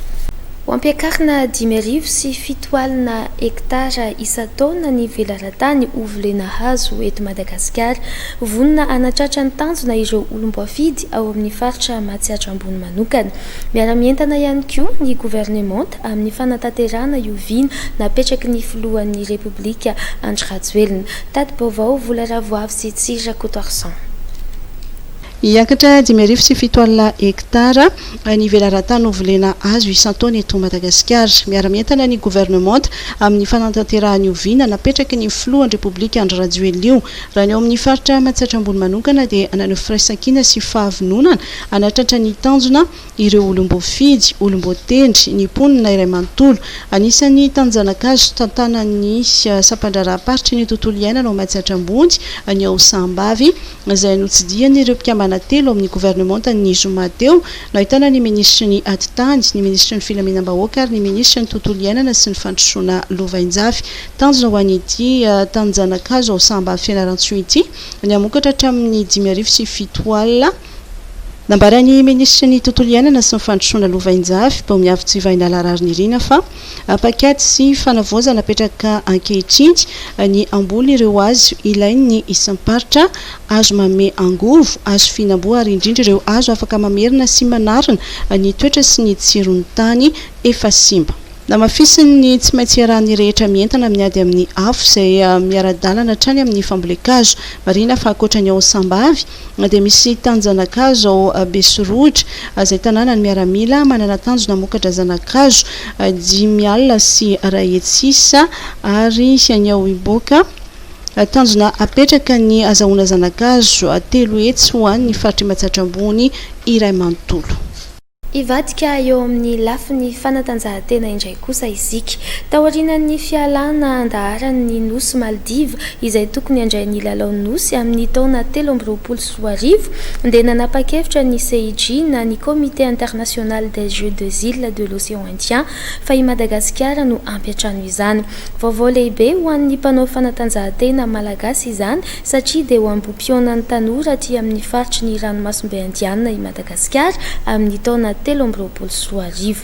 Ho ampiakarina 5,7 hektara isa-taona ny velaran-tany ovolena hazo eto Madagasikara. Vonona anatratra ny tanjona ireo olom-boafidy ao amin'ny faritra Matsiatra ambony manokana. Miara-mientana ihany koa ny gouvernemanta amin'ny fanatanterahana ioviana napetraky ny filohan'ny Repoblika Andry Rajoelina. Tady Baovao, Vola Ravoavy sy Tsira Kotorsan. Iakatra 5,7 hektara ny velaran-tany ovolena hazo isan-taona eto Madagasikara. Miara-mientana ny gouvernemanta amin'ny fanatanterahana ioviana napetraky ny filohan'ny Repoblika Andry Rajoelina io. Raha ny ao amin'ny faritra Matsiatra ambony manokana dia ananeo firaisan-kina sy fahavononana anatratra ny tanjona ireo olom-boafidy, olom-boatendry, ny mponina iray manontolo. Anisan'ny tanjanakazo tantanan'ny sampandraraparitra ny tontolo iainana ao Matsiatra ambony ny ao Sambavy izay notsidiany ireo mpikamana telo amin'ny gouvernemanta ny zoma teo no ahitana ny ministra ny aditany, ny ministra ny filaminam-bahoaka ary ny ministra ny tontolo iainana sy ny fandrosoana Lovainjavy. Tanjona ho an'ity tanjanakazo ao Sambavy Fianarantsoa ity ny amokatra hatramin'ny 5,7 nambarany ministra ny tontolo iainana sy ny fandrosoana Lovainjavy bao miavy tsivaina Larary Nirina fa pakady sy fanavoaza napetraka ankehitriny ny ambony ireo azo ilainy isamparitra azo mame angovo, azo fihinam-boa ary indrindra ireo azo afaka mamerina sy manarina ny toetra sy ny tsiron'ny tany efa simba. Namafisiny tsy maintsy iarahan'ny rehetra mientana amin'ny ady amin'ny afo izay miara-dalana hatrany amin'ny fambolekazo. Marina fa ankoatra ny ao Sambavy dia misy tanjanakazo ao Besorotra izay tanàna ny miaramila manana tanjona mokatra zanakazo 5 alina sy ray hetsisa ary ny ao Iboka tanjona apetraka ny azahoana zanakazo 3 hetsy ho an'ny faritra Matsiatra ambony iray manontolo. ivadika eo amin'ny lafiny fanatanjahantena indray kosa izika taorian'ny fialana andaharan'ny nosy Maldive izay tokony handray ny lalao nosy amin'ny taona 2024 dia nanapa-kevitra ny CIG na ny Comité international des Jeux des îles de l'océan Indien fa i Madagasikara no ampiatrano izany. Vaovao lehibe ho an'ny mpanao fanatanjahantena malagasy izany satria dia ho ambom-pionan'ny tanora aty amin'ny faritry ny ranomasimbe indiana i Madagasikara amin'ny taona 2024.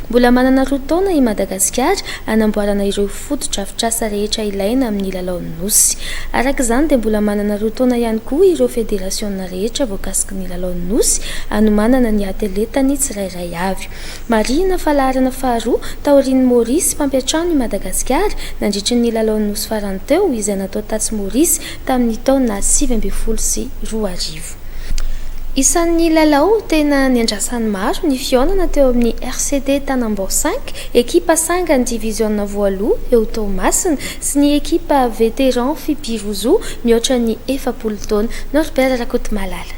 Mbola manana 2 taona i Madagasikara anamboarana ireo foto-drafitrasa rehetra ilaina amin'ny lalao nosy. Araka izany dia mbola manana 2 taona ihany koa ireo federasiona rehetra voakasiky ny lalao nosy anomanana ny ateletany tsirairay avy. Marina falarana faharoa taorian'ny Maurice mpampiatrano i Madagasikara nandritry ny lalao nosy farany teo izay natao tatsy Maurice tamin'ny taona 2024. Isan'ny lalao tena niandrasany maro ny fionana teo amin'ny RCD Tanambao 5, ekipa sanga ny division voaloha eo Tomasina sy ny ekipa vétéran Fipirozo mihoatra ny 70 taona. Norbert Rakotomalala.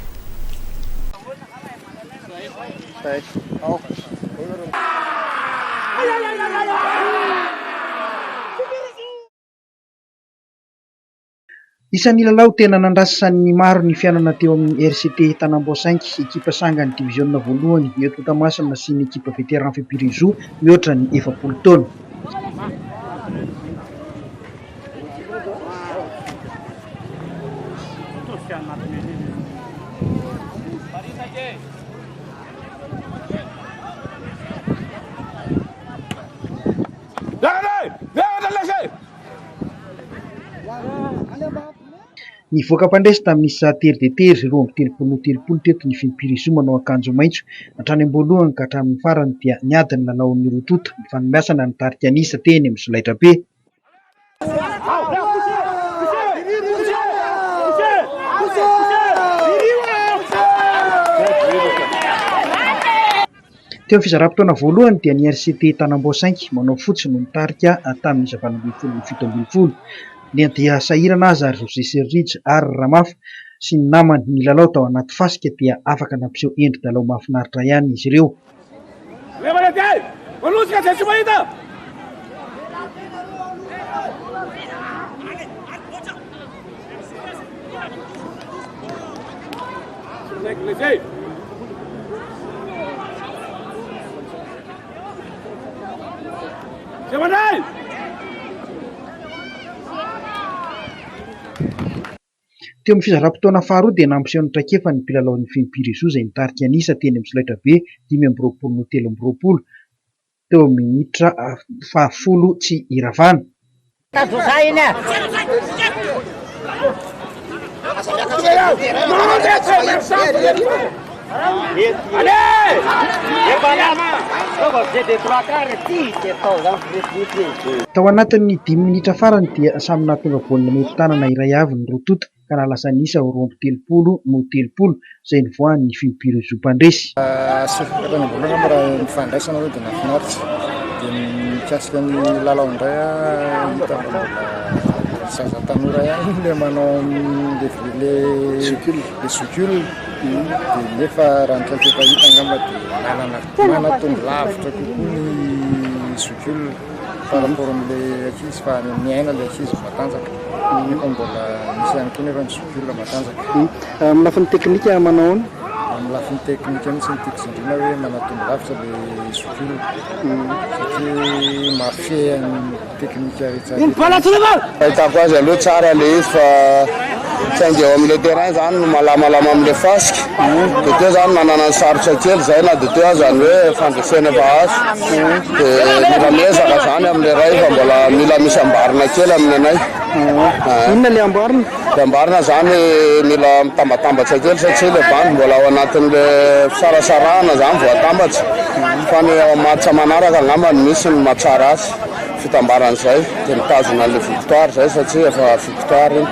Isan'ny lalao tena nandrasan'ny maro ny fianana teo amin'ny RCT Tanambao 5, ekipa sanga ny division voalohany eto Tomasina sy ny ekipa vétéran Fipirozo mihoatra ny 70 taona. Ny voaka-pandresy tamin'ny isa tery de tery 23 teto ny Fipirozo manao akanjo maitso hatrany am-boalohany ka hatramin'ny farany dia niady ny lalaon'ny rotota mifanimiasana ny tarika anisa teny amin'ny Solaitrabe. Teo amin'ny fizara-potoana voalohany dia ny RCT Tanambao 5 manao fotsy no mitarika tamin'ny 7-7. Ny dia sahirana azy ary José Serridge ary Ramafy sy ny namany ny lalao tao anaty fasika dia afaka nampiseho endri-dalao mahafinaritra ihany izy ireo. Teo amin'ny fizara-potoana faharoa dia nampiseho ny traikefa ny mpilalao ny Fipirozo izay nitarika anisa teny amin'ny Solaitrabe 5-20. Teo amin'ny minitra 10 tsy iravana. Tao anatin'ny 10 minitra farany dia samy nahatonga baolina mety tanana iray avy ny rotota ka nalasa nisa ho 20 no 30 izay nivoahan'ny Fipirozo mpandresy. Mifandraisana aloha dia nafinaritra dia mikasika ny lalao indray hita zaza tanora ihany le manao le socule dia nefa raha ny traikefa hita angamba dia manatombo lavitra kokoa ny socule par rapport amin'ilay ankizy fa miaina ilay ankizy matanjaka nefa mbola misy ihany koa nefa ny socule matanjaka. Amin'ny lafiny teknika manao any? Amin'ny lafiny teknika mihitsy ny tiako zindrina hoe manatombo lavitra ilay socule satria mafia ny teknika rehetra. Ahitako azy aloha tsara le izy fa saingy eo amin'ilay terrain zany no malamalama amin'ilay fasika dia teo zany manana ny sarotra kely zay na dia teo zany hoe fandresena efa azo dia mila miezaka zany amin'ilay ray fa mbola mila misy ambarina kely amin'ny anay. Inona le amboarina? Dia ambarina zany mila mitambatambatra kely satria ilay bandy mbola ao anatin'ilay fisarasarahana zany voatambatsa fa ny ao amatsa manaraka angamba ny misy ny mahatsara azy fitambaran'izay dia mitazona an'ilay victoire zay satria efa victoire iny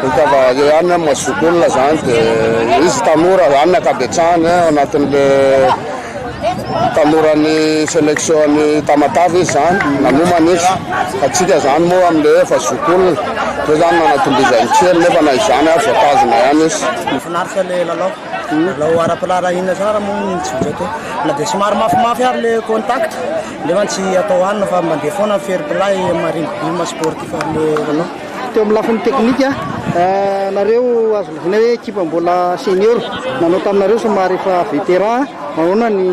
hita fa eo ihany masokolona zany dia izy tanora zany ny akabetrahany ao anatin'ilay tanora-ny sélection'ny Tamatavy izy zany nanomana izy atsika zany moa amin'ilay efa sokolona teo zany nanatombo izany kely nefa na izany voatazona ihany izy. Mahafinaritra ilay lalao lalao ara-pilalahina tsara moa tsy vozato na dia somary mafimafy ary le contact lefa tsy atao hanina fa mandeha foana fair play maringobima sportif le anao teo amin'ny lafiny teknika nareo azo lovina hoe équipe mbola senior nanao taminareo somary efa vétéran manona ny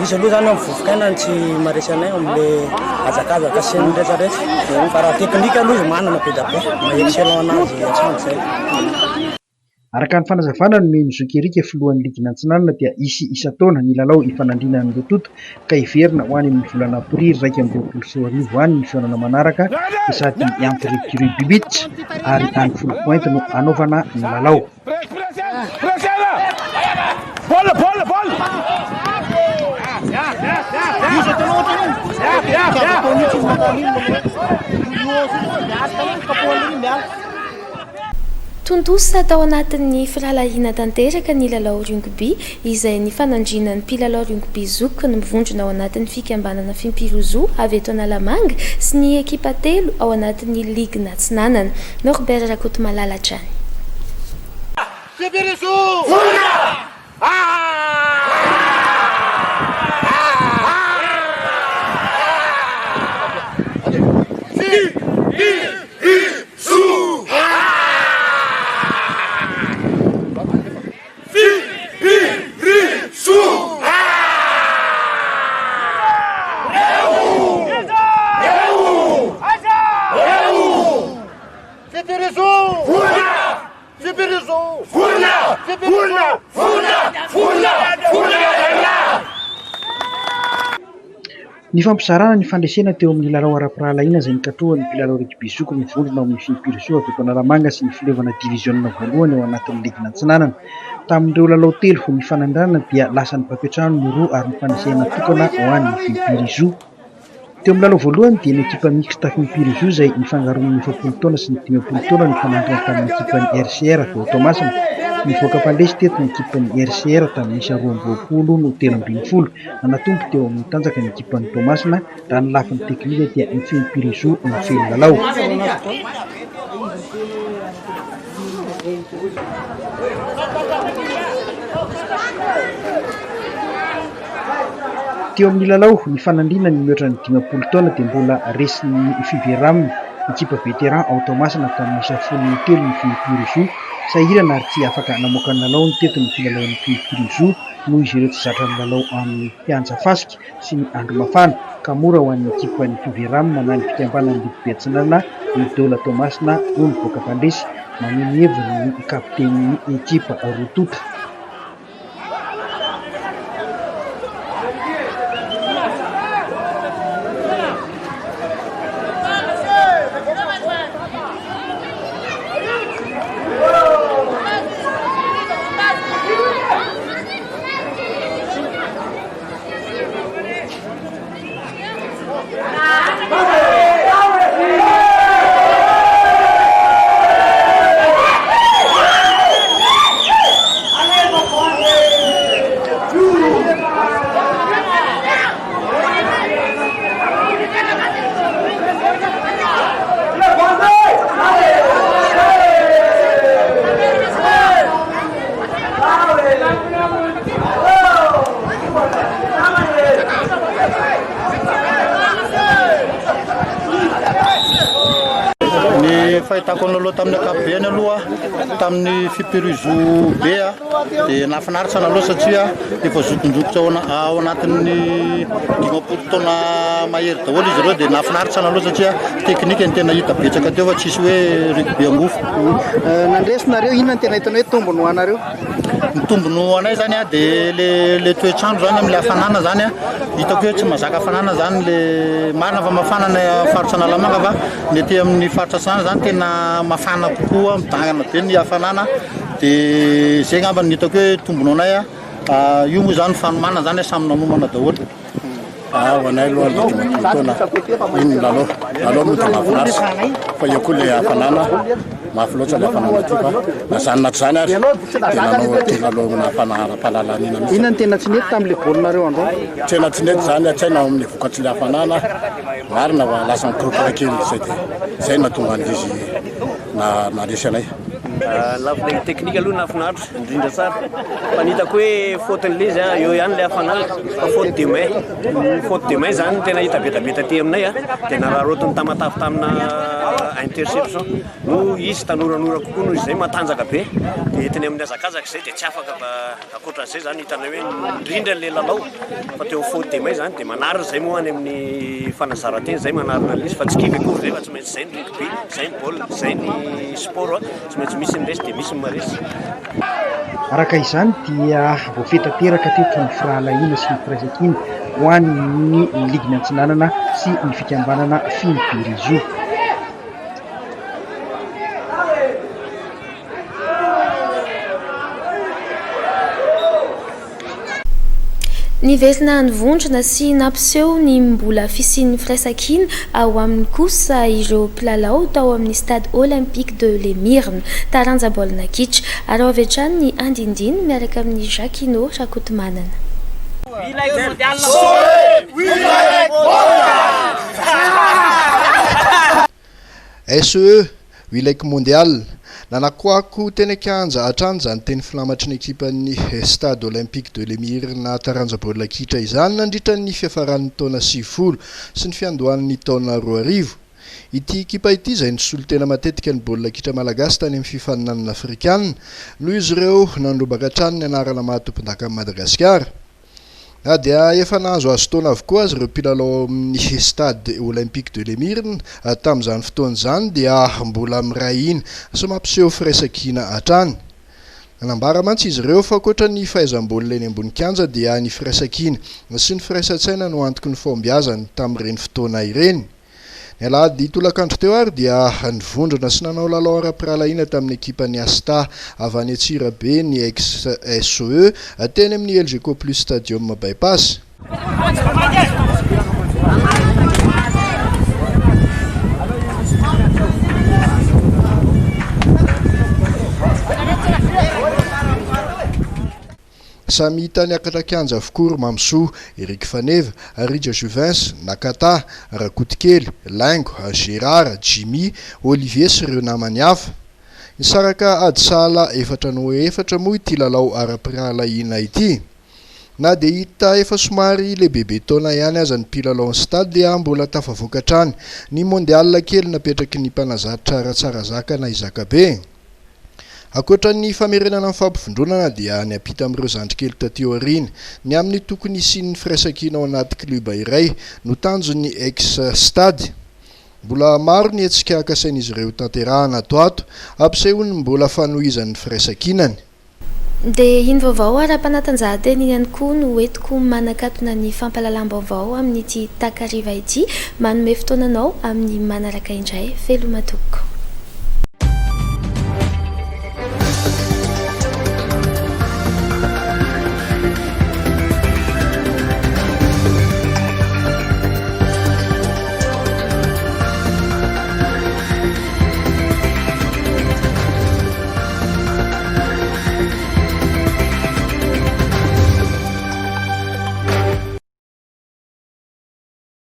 izy aloha zany mivovokaina tsy maresy anay am'le azakazaka sy ny rehetrarehetra fa raha teknika aloha izy manana be da be ma-excellent anazy atrano zay araka ny fanazavana no meny zokerika filohan'ny ligina antsinanana dia isy isa-taona ny lalao ifanandrina ny rototo ka iverina ho any amin'ny volana aprily 2024 any ny fihaonana manaraka sady entre écurie bibitsa ary any folo pointe no anaovana ny lalao tontosa tao anatin'ny filalahina tanteraka ny lalao rugby izay ny fanandrinan'ny mpilalao rugby zoky ny mivondrona ao anatin'ny fikambanana Fimpirozo avy eto Analamanga sy ny ekipa telo ao anatin'ny ligue natsinanana. Norbert Rakoto Malalatra. Ny fampizarana ny fandresena teo amin'ny lalao ara-pirahalaina izay nikatrohan'ny mpilalao rugby zoky mivondrona amin'ny Fimpirozo avy eto Analamanga sy ny filevana divisiona voalohany ao anatin'ny ligina antsinanana. Tamin'ireo lalao telo vao nifanandrana dia lasa ny mpampiatrano ny roa ary ny fanisehana tokana ho an'ny Fimpirozo. Teo amin'ny lalao voalohany dia ny ekipa mixta Fimpirozo izay nifangaroan'ny 9 taona sy ny 15 taona nifanandrana tamin'ny ekipan'ny RCR vao Tomasina. Nivoaka mpandresy teto ny ekipan'ny RCR tamin'ny 2020 no 13 nanatombo teo amin'ny tanjaka ny ekipan'ny Tomasina raha ny lafiny teknika dia ny Fimpirozo no feno lalao. Teo amin'ny lalao ny fanandrina ny mihoatra ny 20 taona dia mbola resin'ny fiveraminy ekipa vétéran ao Tomasina tamin'ny 13 ny Fimpirozo sahirana ary tsy afaka namoaka ny lalao ny teto ny filalaon'ny Fimpirozo noho izy ireo tsy zatra ny lalao amin'ny Pianja Fasika sy ny andro mafana ka mora ho an'ny ekipa ny fiveramina na ny fikambanan'ny Ligue Antsinanana ny Dola Tomasina no nivoaka mpandresy manome heviny ny kapiten'ny ekipa Rotota. Fahitako aloha tamin'ny ankapobeny aloha tamin'ny Fimpirozo be dia nahafinaritra aloha satria efa zokonjokotra ao anatin'ny 20 taona mahery daholo izy ireo dia nahafinaritra aloha satria teknika ny tena hita betsaka teo fa tsisy hoe rugby angofo. Nandresinareo inona ny tena hitanao hoe tombony ho anareo? Ny tombony ho anay zany dia le toetrandro zany amin'ilay hafanana zany hitako hoe tsy mahazaka hafanana zany le marina fa mafana ny faritra Analamanga fa ny ety amin'ny faritra Antsinanana zany tena mafana kokoa midangana be ny hafanana dia zay ngamba ny hitako hoe tombony anay io moa zany fanomana zany samy nanomana daholo. Ho anay aloha taona iny lalao moa dia mahafinaritra fa io koa le hafanana mafy loatra le hafanana ty fa nazanona zany ary dia nanao ty lalao ara-pahalalana ina. Inona ny tena tsy nety tamin'ilay baolinareo andro? Tena tsy nety zany atsaina amin'ny vokatsy le hafanana marina fa lasa mikorokorana kely zay dia zay natonga an'izy naresy anay. lafilay teknika aloha nafinahitra indrindra tsara fa nitako hoe fautiny le izy eo ihany le hafanana fa faute de main faute de main zany tena hita betabeta ty aminay a dia nararotiny tamatavy tamina interception no izy tanoranora kokoa noho izay matanjaka be dia entiny amin'ny azakazaka izay dia tsy afaka akoatran'izay zany hitana hoe indrindra le lalao fa teo faute de main zany dia manarina zay moa any amin'ny fanazaranteny zay manarina le izy fa tsy kivy akory zay fa tsy maintsy zay ny rugby zay ny baolina zay ny sport tsy maintsy misy ny resy dia misy ny maresy araka izany dia voafetateraka teto ny firahalahiana sy ny firaisan-kina ho an'ny ligy ny antsinanana sy ny fikambanana Philippe. Niverina ny vondrona sy nampiseho ny mbola fisian'ny firaisan-kina ao amin'ny kosa ireo mpilalao tao amin'ny stade olympique de Lemirne taranja baolina kitra ary ao avy hatrany ny andindiny miaraka amin'ny Jacquino Rakotomanana. SE Wilaik Mondial nanakoako teny akanja hatrany zany teny filamatry ny ekipan'ny stade olympique de Lemirne taranja baolina kitra izany nandritra ny fiafaran'ny taona 90 sy ny fiandohan'ny taona 2000. Ity ekipa ity izay nisolo tena matetika ny baolina kitra malagasy tany amin'ny fifaninanana afrikanina noho izy ireo nandrobaka hatrany ny anarana mahatompondaka amin'ny Madagasikara. Dia efa nahazo azo taona avokoa azy ireo mpilalao amin'ny stade olympique de Lemirne tamin'izany fotoana izany dia mbola mirahina sy mampiseho firaisan-kina hatrany. Nanambara mantsy izy ireo fa ankoatra ny fahaizam-baolina eny ambony kianja dia ny firaisan-kina sy ny firaisan-tsaina no antoky ny fahombiazany tamin'ireny fotoana ireny. Ny alahady tolakandro teo ary dia nivondrona sy nanao lalao ara-pirahalahiana tamin'ny ekipan'ny Asta avy any Antsirabe ny ex-SE teny amin'ny LGK Plus Stadium Bypass. Samy hita niakatra kianja avokoa Mamsou, Eric Faneva, Ridja Juvens, Nakata, Rakotikely, Laingo, Gérard, Jimmy, Olivier sy ireo namany hafa. Nisaraka adisala efatra moa ity lalao ara-pirahalahiana ity. Na dia hita efa somary le bebe taona ihany aza ny mpilalao ny stade dia mbola tafavoaka hatrany ny mondial kely napetraky ny mpanazatra ara-tsara zaka na izaka be. Akoatra ny famerenana fampifondronana dia ny apita amin'ireo zandrikely taty aoriana ny amin'ny tokony isian'ny firaisan-kina ao anaty kluba iray no tanjon'ny ex-stade. Mbola maro ny hetsika akasain'izy ireo tanterahana ato ampisehony mbola fanohizan'ny firaisan-kinany. Dia iny vaovao ara-panatanjahantena iny ihany koa no entiko manakatona ny fampahalalam-baovao amin'ity takariva ity manome fotoananao amin'ny manaraka indray felomatoko.